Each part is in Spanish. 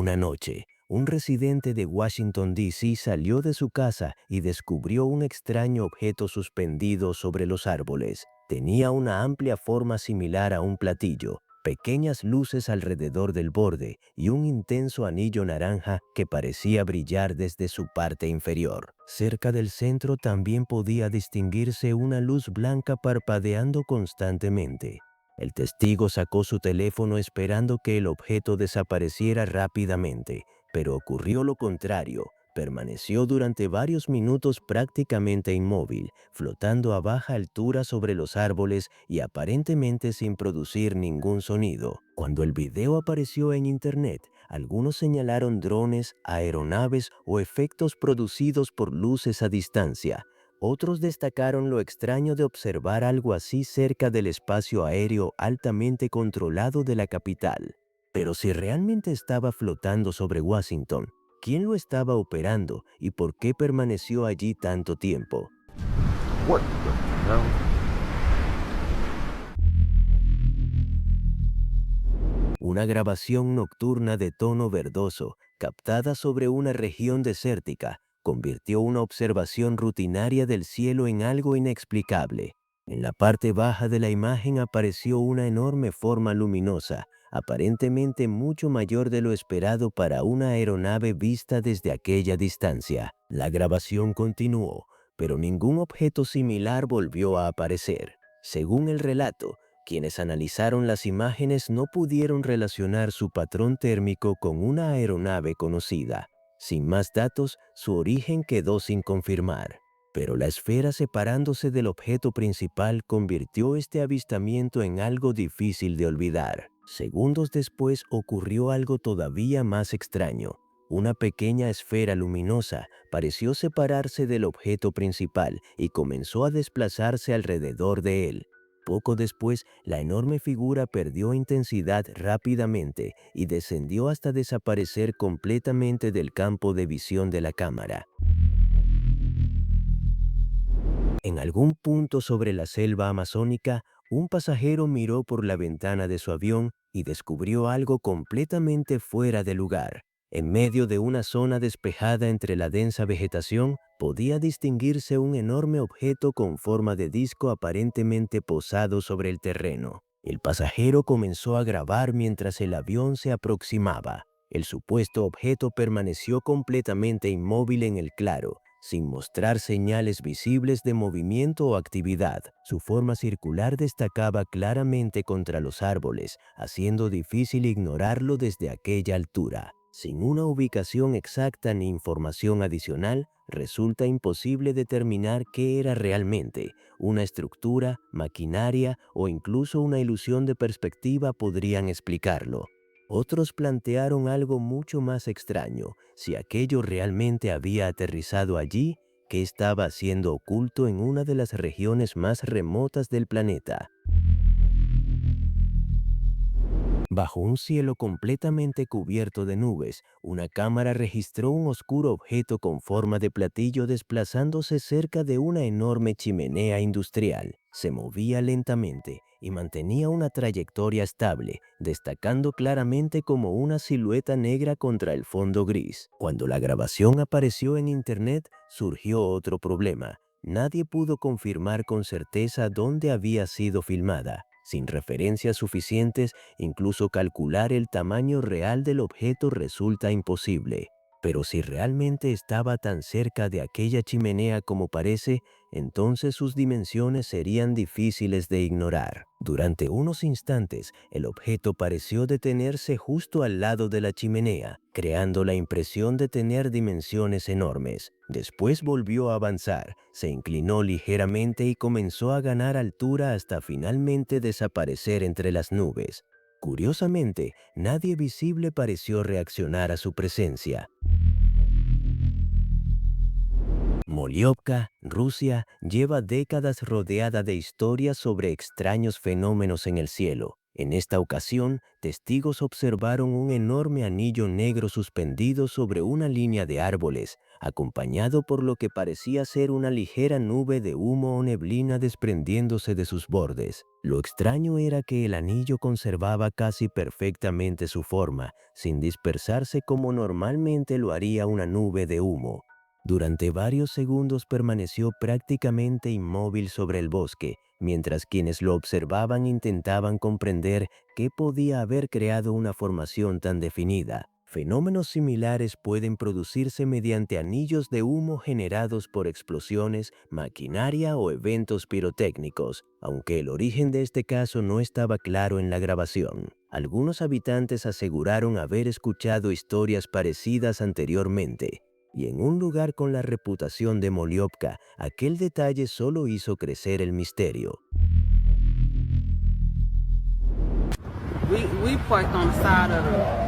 Una noche, un residente de Washington, D.C. salió de su casa y descubrió un extraño objeto suspendido sobre los árboles. Tenía una amplia forma similar a un platillo, pequeñas luces alrededor del borde y un intenso anillo naranja que parecía brillar desde su parte inferior. Cerca del centro también podía distinguirse una luz blanca parpadeando constantemente. El testigo sacó su teléfono esperando que el objeto desapareciera rápidamente, pero ocurrió lo contrario. Permaneció durante varios minutos prácticamente inmóvil, flotando a baja altura sobre los árboles y aparentemente sin producir ningún sonido. Cuando el video apareció en internet, algunos señalaron drones, aeronaves o efectos producidos por luces a distancia. Otros destacaron lo extraño de observar algo así cerca del espacio aéreo altamente controlado de la capital. Pero si realmente estaba flotando sobre Washington, ¿quién lo estaba operando y por qué permaneció allí tanto tiempo? What the hell? Una grabación nocturna de tono verdoso, captada sobre una región desértica, convirtió una observación rutinaria del cielo en algo inexplicable. En la parte baja de la imagen apareció una enorme forma luminosa, aparentemente mucho mayor de lo esperado para una aeronave vista desde aquella distancia. La grabación continuó, pero ningún objeto similar volvió a aparecer. Según el relato, quienes analizaron las imágenes no pudieron relacionar su patrón térmico con una aeronave conocida. Sin más datos, su origen quedó sin confirmar. Pero la esfera separándose del objeto principal convirtió este avistamiento en algo difícil de olvidar. Segundos después ocurrió algo todavía más extraño. Una pequeña esfera luminosa pareció separarse del objeto principal y comenzó a desplazarse alrededor de él. Poco después, la enorme figura perdió intensidad rápidamente y descendió hasta desaparecer completamente del campo de visión de la cámara. En algún punto sobre la selva amazónica, un pasajero miró por la ventana de su avión y descubrió algo completamente fuera de lugar. En medio de una zona despejada entre la densa vegetación, podía distinguirse un enorme objeto con forma de disco aparentemente posado sobre el terreno. El pasajero comenzó a grabar mientras el avión se aproximaba. El supuesto objeto permaneció completamente inmóvil en el claro, sin mostrar señales visibles de movimiento o actividad. Su forma circular destacaba claramente contra los árboles, haciendo difícil ignorarlo desde aquella altura. Sin una ubicación exacta ni información adicional, resulta imposible determinar qué era realmente. Una estructura, maquinaria o incluso una ilusión de perspectiva podrían explicarlo. Otros plantearon algo mucho más extraño. Si aquello realmente había aterrizado allí, ¿qué estaba siendo oculto en una de las regiones más remotas del planeta? Bajo un cielo completamente cubierto de nubes, una cámara registró un oscuro objeto con forma de platillo desplazándose cerca de una enorme chimenea industrial. Se movía lentamente y mantenía una trayectoria estable, destacando claramente como una silueta negra contra el fondo gris. Cuando la grabación apareció en internet, surgió otro problema. Nadie pudo confirmar con certeza dónde había sido filmada. Sin referencias suficientes, incluso calcular el tamaño real del objeto resulta imposible. Pero si realmente estaba tan cerca de aquella chimenea como parece, entonces sus dimensiones serían difíciles de ignorar. Durante unos instantes, el objeto pareció detenerse justo al lado de la chimenea, creando la impresión de tener dimensiones enormes. Después volvió a avanzar, se inclinó ligeramente y comenzó a ganar altura hasta finalmente desaparecer entre las nubes. Curiosamente, nadie visible pareció reaccionar a su presencia. Molyovka, Rusia, lleva décadas rodeada de historias sobre extraños fenómenos en el cielo. En esta ocasión, testigos observaron un enorme anillo negro suspendido sobre una línea de árboles, acompañado por lo que parecía ser una ligera nube de humo o neblina desprendiéndose de sus bordes. Lo extraño era que el anillo conservaba casi perfectamente su forma, sin dispersarse como normalmente lo haría una nube de humo. Durante varios segundos permaneció prácticamente inmóvil sobre el bosque, mientras quienes lo observaban intentaban comprender qué podía haber creado una formación tan definida. Fenómenos similares pueden producirse mediante anillos de humo generados por explosiones, maquinaria o eventos pirotécnicos, aunque el origen de este caso no estaba claro en la grabación. Algunos habitantes aseguraron haber escuchado historias parecidas anteriormente, y en un lugar con la reputación de Moliopka, aquel detalle solo hizo crecer el misterio. We parked on the side of the...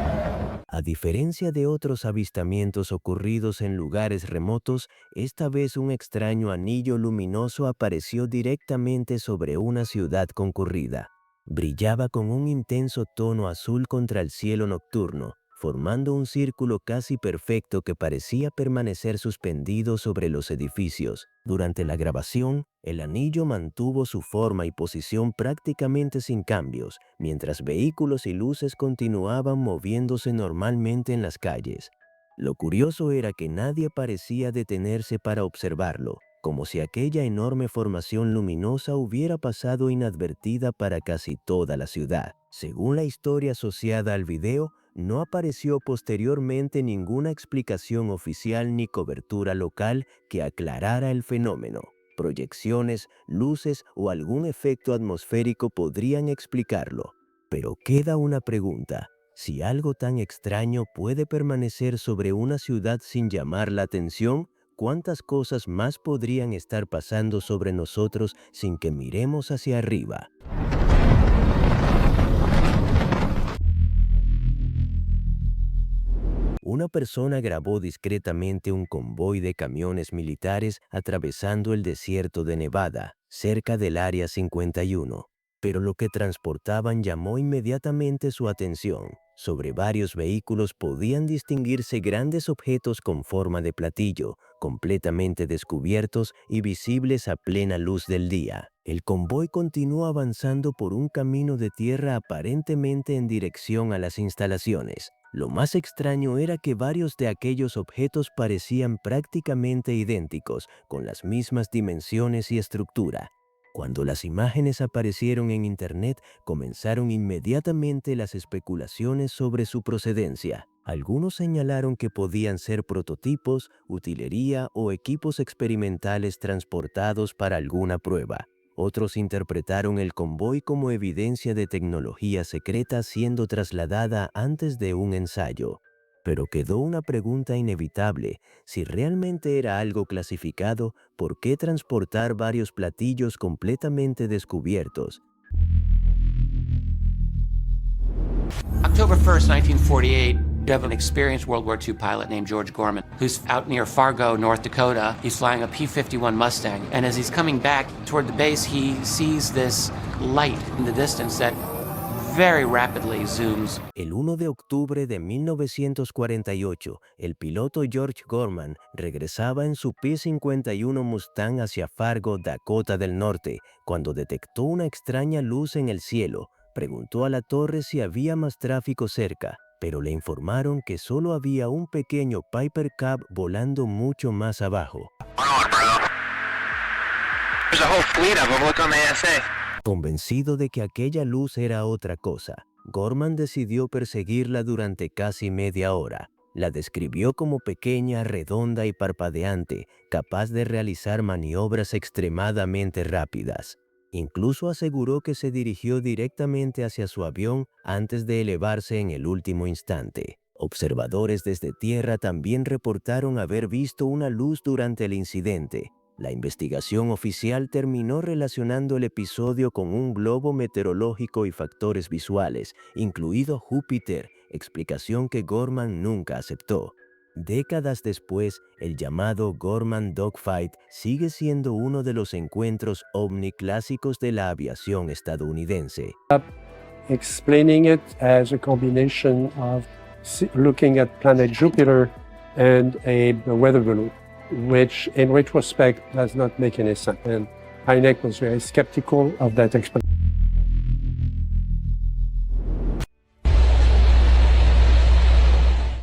A diferencia de otros avistamientos ocurridos en lugares remotos, esta vez un extraño anillo luminoso apareció directamente sobre una ciudad concurrida. Brillaba con un intenso tono azul contra el cielo nocturno, formando un círculo casi perfecto que parecía permanecer suspendido sobre los edificios. Durante la grabación, el anillo mantuvo su forma y posición prácticamente sin cambios, mientras vehículos y luces continuaban moviéndose normalmente en las calles. Lo curioso era que nadie parecía detenerse para observarlo, como si aquella enorme formación luminosa hubiera pasado inadvertida para casi toda la ciudad. Según la historia asociada al video, no apareció posteriormente ninguna explicación oficial ni cobertura local que aclarara el fenómeno. Proyecciones, luces o algún efecto atmosférico podrían explicarlo. Pero queda una pregunta: si algo tan extraño puede permanecer sobre una ciudad sin llamar la atención, ¿cuántas cosas más podrían estar pasando sobre nosotros sin que miremos hacia arriba? Una persona grabó discretamente un convoy de camiones militares atravesando el desierto de Nevada, cerca del Área 51. Pero lo que transportaban llamó inmediatamente su atención. Sobre varios vehículos podían distinguirse grandes objetos con forma de platillo, completamente descubiertos y visibles a plena luz del día. El convoy continuó avanzando por un camino de tierra aparentemente en dirección a las instalaciones. Lo más extraño era que varios de aquellos objetos parecían prácticamente idénticos, con las mismas dimensiones y estructura. Cuando las imágenes aparecieron en Internet, comenzaron inmediatamente las especulaciones sobre su procedencia. Algunos señalaron que podían ser prototipos, utilería o equipos experimentales transportados para alguna prueba. Otros interpretaron el convoy como evidencia de tecnología secreta siendo trasladada antes de un ensayo. Pero quedó una pregunta inevitable: si realmente era algo clasificado, ¿por qué transportar varios platillos completamente descubiertos? October 1st, 1948, you have an experienced World War II pilot named George Gorman, who's out near Fargo, North Dakota. He's flying a P-51 Mustang, and as he's coming back toward the base, he sees this light in the distance that very rapidly zooms. El 1 de octubre de 1948, el piloto George Gorman regresaba en su P-51 Mustang hacia Fargo, Dakota del Norte, cuando detectó una extraña luz en el cielo. Preguntó a la torre si había más tráfico cerca, pero le informaron que solo había un pequeño Piper Cub volando mucho más abajo. Convencido de que aquella luz era otra cosa, Gorman decidió perseguirla durante casi media hora. La describió como pequeña, redonda y parpadeante, capaz de realizar maniobras extremadamente rápidas. Incluso aseguró que se dirigió directamente hacia su avión antes de elevarse en el último instante. Observadores desde tierra también reportaron haber visto una luz durante el incidente. La investigación oficial terminó relacionando el episodio con un globo meteorológico y factores visuales, incluido Júpiter, explicación que Gorman nunca aceptó. Décadas después, el llamado Gorman Dogfight sigue siendo uno de los encuentros ovni clásicos de la aviación estadounidense. Explaining it as a combination of looking at planet Jupiter and a weather balloon, which in retrospect does not make any sense. And Hynek was very skeptical of that explanation.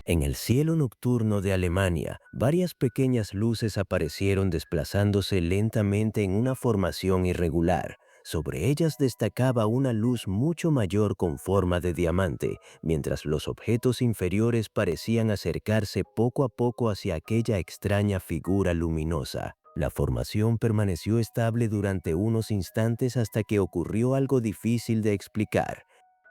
En el cielo nocturno de Alemania, varias pequeñas luces aparecieron desplazándose lentamente en una formación irregular. Sobre ellas destacaba una luz mucho mayor con forma de diamante, mientras los objetos inferiores parecían acercarse poco a poco hacia aquella extraña figura luminosa. La formación permaneció estable durante unos instantes hasta que ocurrió algo difícil de explicar.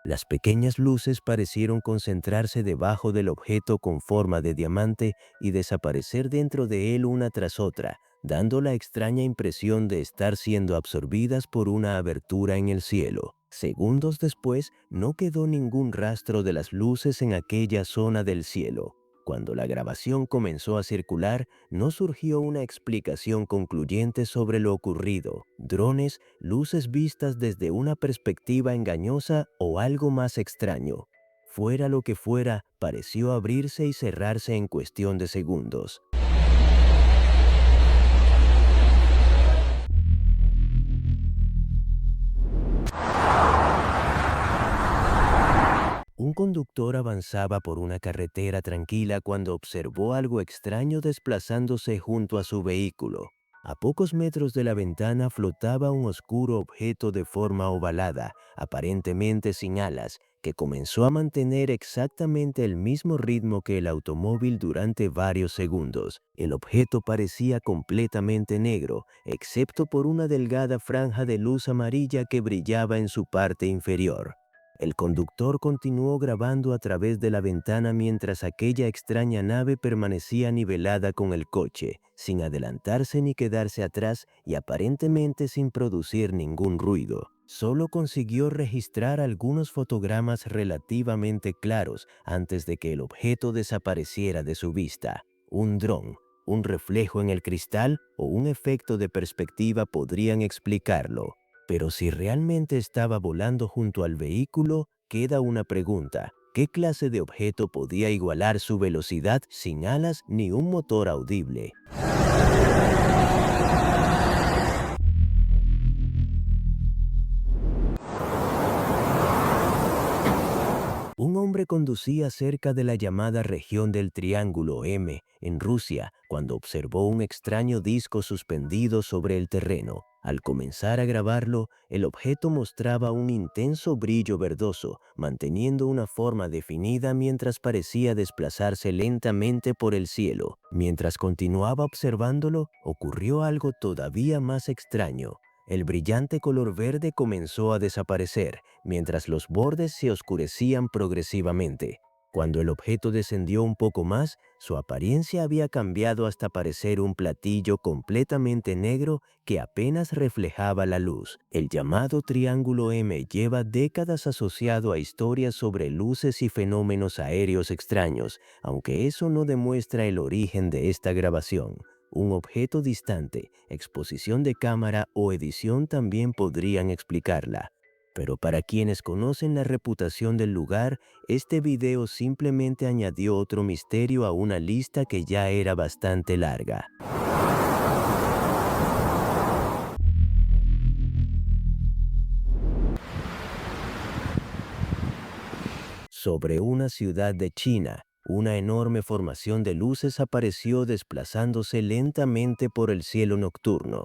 Las pequeñas luces parecieron concentrarse debajo del objeto con forma de diamante y desaparecer dentro de él una tras otra, dando la extraña impresión de estar siendo absorbidas por una abertura en el cielo. Segundos después, no quedó ningún rastro de las luces en aquella zona del cielo. Cuando la grabación comenzó a circular, no surgió una explicación concluyente sobre lo ocurrido. Drones, luces vistas desde una perspectiva engañosa o algo más extraño. Fuera lo que fuera, pareció abrirse y cerrarse en cuestión de segundos. Un conductor avanzaba por una carretera tranquila cuando observó algo extraño desplazándose junto a su vehículo. A pocos metros de la ventana flotaba un oscuro objeto de forma ovalada, aparentemente sin alas, que comenzó a mantener exactamente el mismo ritmo que el automóvil durante varios segundos. El objeto parecía completamente negro, excepto por una delgada franja de luz amarilla que brillaba en su parte inferior. El conductor continuó grabando a través de la ventana mientras aquella extraña nave permanecía nivelada con el coche, sin adelantarse ni quedarse atrás y aparentemente sin producir ningún ruido. Solo consiguió registrar algunos fotogramas relativamente claros antes de que el objeto desapareciera de su vista. Un dron, un reflejo en el cristal o un efecto de perspectiva podrían explicarlo. Pero si realmente estaba volando junto al vehículo, queda una pregunta. ¿Qué clase de objeto podía igualar su velocidad sin alas ni un motor audible? Un hombre conducía cerca de la llamada región del Triángulo M, en Rusia, cuando observó un extraño disco suspendido sobre el terreno. Al comenzar a grabarlo, el objeto mostraba un intenso brillo verdoso, manteniendo una forma definida mientras parecía desplazarse lentamente por el cielo. Mientras continuaba observándolo, ocurrió algo todavía más extraño. El brillante color verde comenzó a desaparecer, mientras los bordes se oscurecían progresivamente. Cuando el objeto descendió un poco más, su apariencia había cambiado hasta parecer un platillo completamente negro que apenas reflejaba la luz. El llamado Triángulo M lleva décadas asociado a historias sobre luces y fenómenos aéreos extraños, aunque eso no demuestra el origen de esta grabación. Un objeto distante, exposición de cámara o edición también podrían explicarla. Pero para quienes conocen la reputación del lugar, este video simplemente añadió otro misterio a una lista que ya era bastante larga. Sobre una ciudad de China, una enorme formación de luces apareció desplazándose lentamente por el cielo nocturno.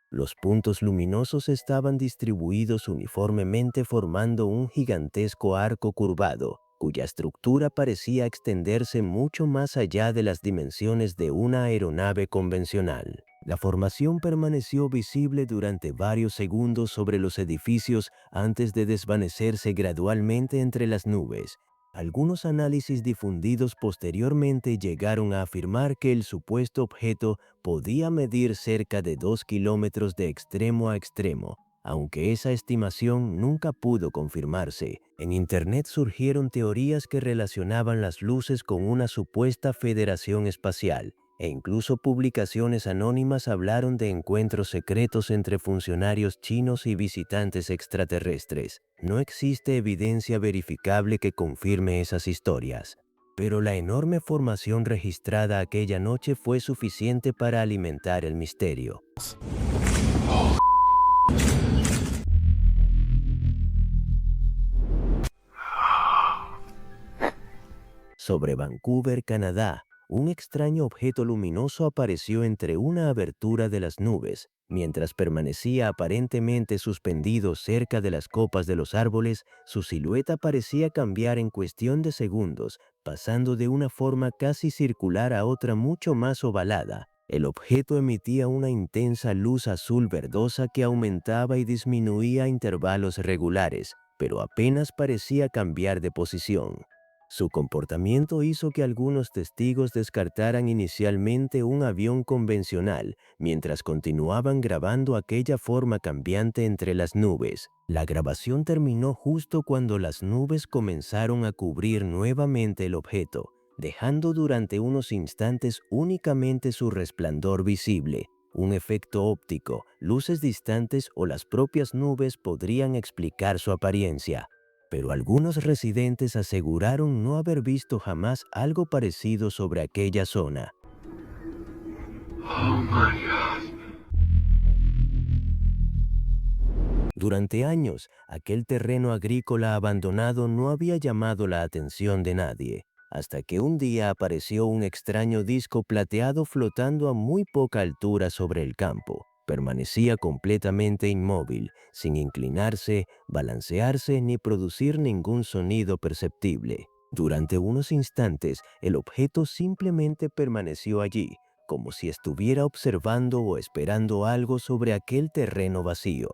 Los puntos luminosos estaban distribuidos uniformemente formando un gigantesco arco curvado, cuya estructura parecía extenderse mucho más allá de las dimensiones de una aeronave convencional. La formación permaneció visible durante varios segundos sobre los edificios antes de desvanecerse gradualmente entre las nubes. Algunos análisis difundidos posteriormente llegaron a afirmar que el supuesto objeto podía medir cerca de 2 kilómetros de extremo a extremo, aunque esa estimación nunca pudo confirmarse. En Internet surgieron teorías que relacionaban las luces con una supuesta federación espacial, e incluso publicaciones anónimas hablaron de encuentros secretos entre funcionarios chinos y visitantes extraterrestres. No existe evidencia verificable que confirme esas historias. pero la enorme formación registrada aquella noche fue suficiente para alimentar el misterio. Sobre Vancouver, Canadá, un extraño objeto luminoso apareció entre una abertura de las nubes. Mientras permanecía aparentemente suspendido cerca de las copas de los árboles, su silueta parecía cambiar en cuestión de segundos, pasando de una forma casi circular a otra mucho más ovalada. El objeto emitía una intensa luz azul verdosa que aumentaba y disminuía a intervalos regulares, pero apenas parecía cambiar de posición. Su comportamiento hizo que algunos testigos descartaran inicialmente un avión convencional, mientras continuaban grabando aquella forma cambiante entre las nubes. La grabación terminó justo cuando las nubes comenzaron a cubrir nuevamente el objeto, dejando durante unos instantes únicamente su resplandor visible. Un efecto óptico, luces distantes o las propias nubes podrían explicar su apariencia. Pero algunos residentes aseguraron no haber visto jamás algo parecido sobre aquella zona. Oh my God. Durante años, aquel terreno agrícola abandonado no había llamado la atención de nadie, hasta que un día apareció un extraño disco plateado flotando a muy poca altura sobre el campo. Permanecía completamente inmóvil, sin inclinarse, balancearse ni producir ningún sonido perceptible. Durante unos instantes, el objeto simplemente permaneció allí, como si estuviera observando o esperando algo sobre aquel terreno vacío.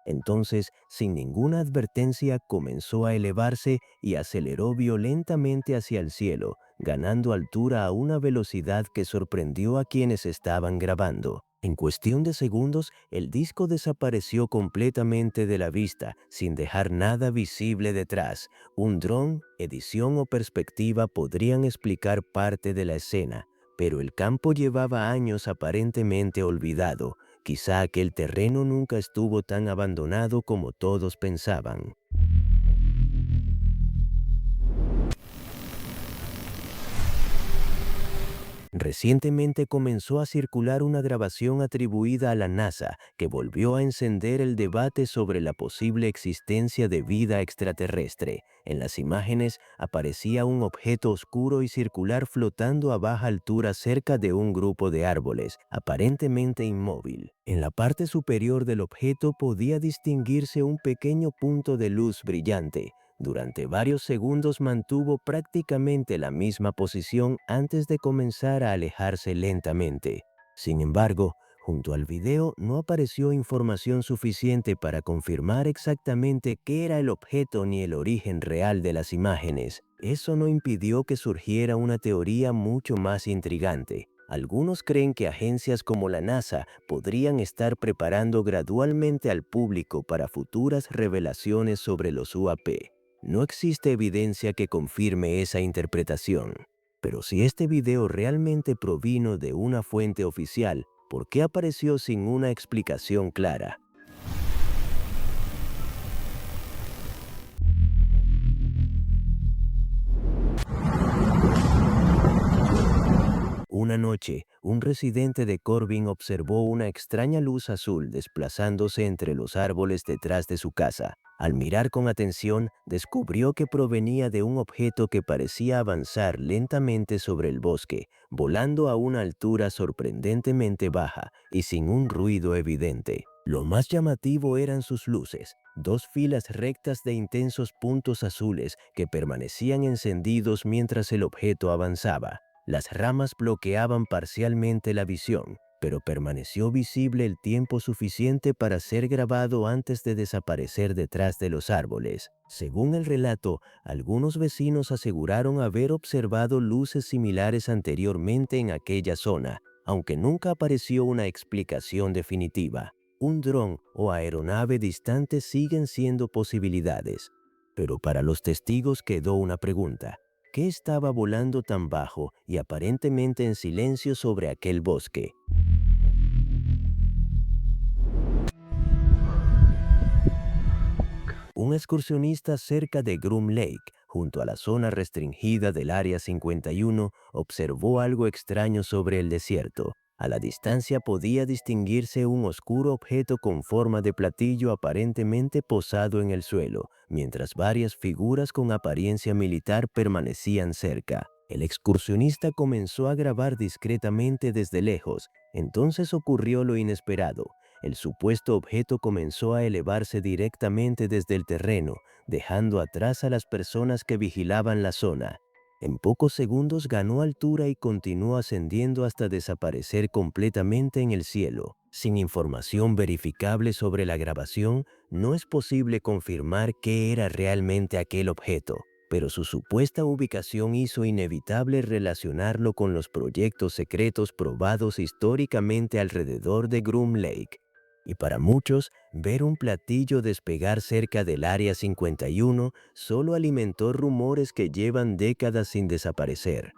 Entonces, sin ninguna advertencia, comenzó a elevarse y aceleró violentamente hacia el cielo, ganando altura a una velocidad que sorprendió a quienes estaban grabando. En cuestión de segundos, el disco desapareció completamente de la vista, sin dejar nada visible detrás. Un dron, edición o perspectiva podrían explicar parte de la escena, pero el campo llevaba años aparentemente olvidado. Quizá aquel terreno nunca estuvo tan abandonado como todos pensaban. Recientemente comenzó a circular una grabación atribuida a la NASA que volvió a encender el debate sobre la posible existencia de vida extraterrestre. En las imágenes aparecía un objeto oscuro y circular flotando a baja altura cerca de un grupo de árboles, aparentemente inmóvil. En la parte superior del objeto podía distinguirse un pequeño punto de luz brillante. Durante varios segundos mantuvo prácticamente la misma posición antes de comenzar a alejarse lentamente. Sin embargo, junto al video no apareció información suficiente para confirmar exactamente qué era el objeto ni el origen real de las imágenes. Eso no impidió que surgiera una teoría mucho más intrigante. Algunos creen que agencias como la NASA podrían estar preparando gradualmente al público para futuras revelaciones sobre los UAP. No existe evidencia que confirme esa interpretación. Pero si este video realmente provino de una fuente oficial, ¿por qué apareció sin una explicación clara? Una noche, un residente de Corbin observó una extraña luz azul desplazándose entre los árboles detrás de su casa. Al mirar con atención, descubrió que provenía de un objeto que parecía avanzar lentamente sobre el bosque, volando a una altura sorprendentemente baja y sin un ruido evidente. Lo más llamativo eran sus luces, dos filas rectas de intensos puntos azules que permanecían encendidos mientras el objeto avanzaba. Las ramas bloqueaban parcialmente la visión, pero permaneció visible el tiempo suficiente para ser grabado antes de desaparecer detrás de los árboles. Según el relato, algunos vecinos aseguraron haber observado luces similares anteriormente en aquella zona, aunque nunca apareció una explicación definitiva. Un dron o aeronave distante siguen siendo posibilidades. Pero para los testigos quedó una pregunta. ¿Qué estaba volando tan bajo y aparentemente en silencio sobre aquel bosque? Un excursionista cerca de Groom Lake, junto a la zona restringida del Área 51, observó algo extraño sobre el desierto. A la distancia podía distinguirse un oscuro objeto con forma de platillo aparentemente posado en el suelo, mientras varias figuras con apariencia militar permanecían cerca. El excursionista comenzó a grabar discretamente desde lejos. Entonces ocurrió lo inesperado. El supuesto objeto comenzó a elevarse directamente desde el terreno, dejando atrás a las personas que vigilaban la zona. En pocos segundos ganó altura y continuó ascendiendo hasta desaparecer completamente en el cielo. Sin información verificable sobre la grabación, no es posible confirmar qué era realmente aquel objeto, pero su supuesta ubicación hizo inevitable relacionarlo con los proyectos secretos probados históricamente alrededor de Groom Lake. Y para muchos, ver un platillo despegar cerca del Área 51 solo alimentó rumores que llevan décadas sin desaparecer.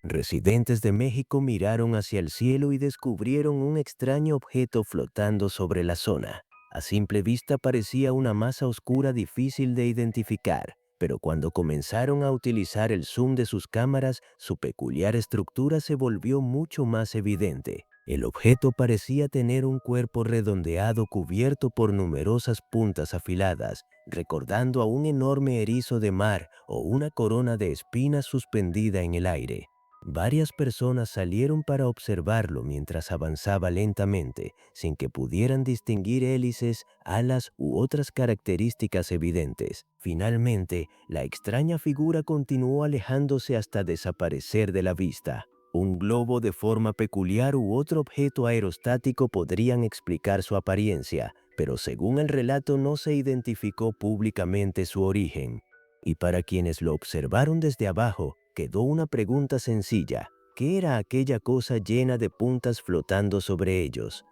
Residentes de México miraron hacia el cielo y descubrieron un extraño objeto flotando sobre la zona. A simple vista parecía una masa oscura difícil de identificar, pero cuando comenzaron a utilizar el zoom de sus cámaras, su peculiar estructura se volvió mucho más evidente. El objeto parecía tener un cuerpo redondeado cubierto por numerosas puntas afiladas, recordando a un enorme erizo de mar o una corona de espinas suspendida en el aire. Varias personas salieron para observarlo mientras avanzaba lentamente, sin que pudieran distinguir hélices, alas u otras características evidentes. Finalmente, la extraña figura continuó alejándose hasta desaparecer de la vista. Un globo de forma peculiar u otro objeto aerostático podrían explicar su apariencia, pero según el relato no se identificó públicamente su origen. Y para quienes lo observaron desde abajo, quedó una pregunta sencilla: ¿qué era aquella cosa llena de puntas flotando sobre ellos?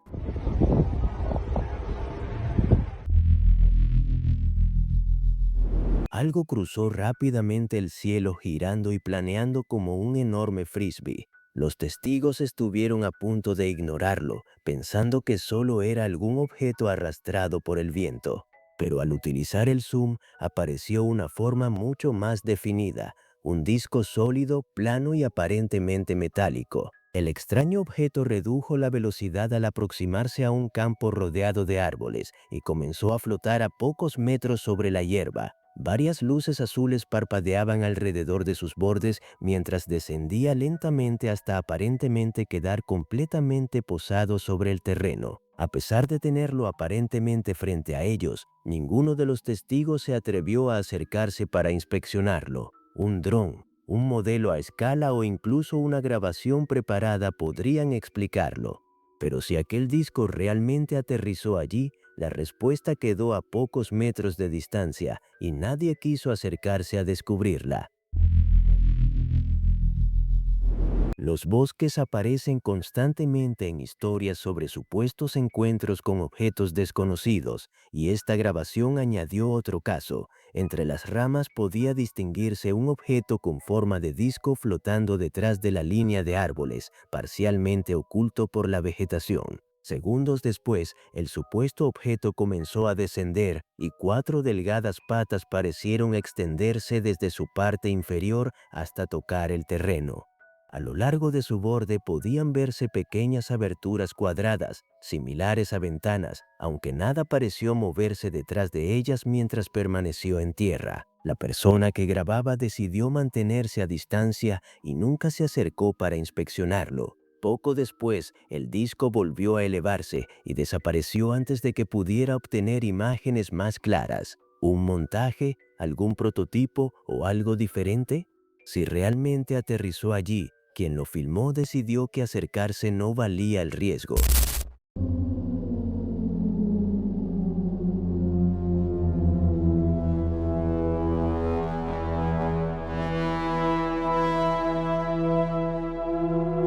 Algo cruzó rápidamente el cielo girando y planeando como un enorme frisbee. Los testigos estuvieron a punto de ignorarlo, pensando que solo era algún objeto arrastrado por el viento. Pero al utilizar el zoom, apareció una forma mucho más definida. Un disco sólido, plano y aparentemente metálico. El extraño objeto redujo la velocidad al aproximarse a un campo rodeado de árboles y comenzó a flotar a pocos metros sobre la hierba. Varias luces azules parpadeaban alrededor de sus bordes mientras descendía lentamente hasta aparentemente quedar completamente posado sobre el terreno. A pesar de tenerlo aparentemente frente a ellos, ninguno de los testigos se atrevió a acercarse para inspeccionarlo. Un dron, un modelo a escala o incluso una grabación preparada podrían explicarlo. Pero si aquel disco realmente aterrizó allí, la respuesta quedó a pocos metros de distancia y nadie quiso acercarse a descubrirla. Los bosques aparecen constantemente en historias sobre supuestos encuentros con objetos desconocidos, y esta grabación añadió otro caso. Entre las ramas podía distinguirse un objeto con forma de disco flotando detrás de la línea de árboles, parcialmente oculto por la vegetación. Segundos después, el supuesto objeto comenzó a descender y 4 delgadas patas parecieron extenderse desde su parte inferior hasta tocar el terreno. A lo largo de su borde podían verse pequeñas aberturas cuadradas, similares a ventanas, aunque nada pareció moverse detrás de ellas mientras permaneció en tierra. La persona que grababa decidió mantenerse a distancia y nunca se acercó para inspeccionarlo. Poco después, el disco volvió a elevarse y desapareció antes de que pudiera obtener imágenes más claras. ¿Un montaje, algún prototipo o algo diferente? Si realmente aterrizó allí, quien lo filmó decidió que acercarse no valía el riesgo.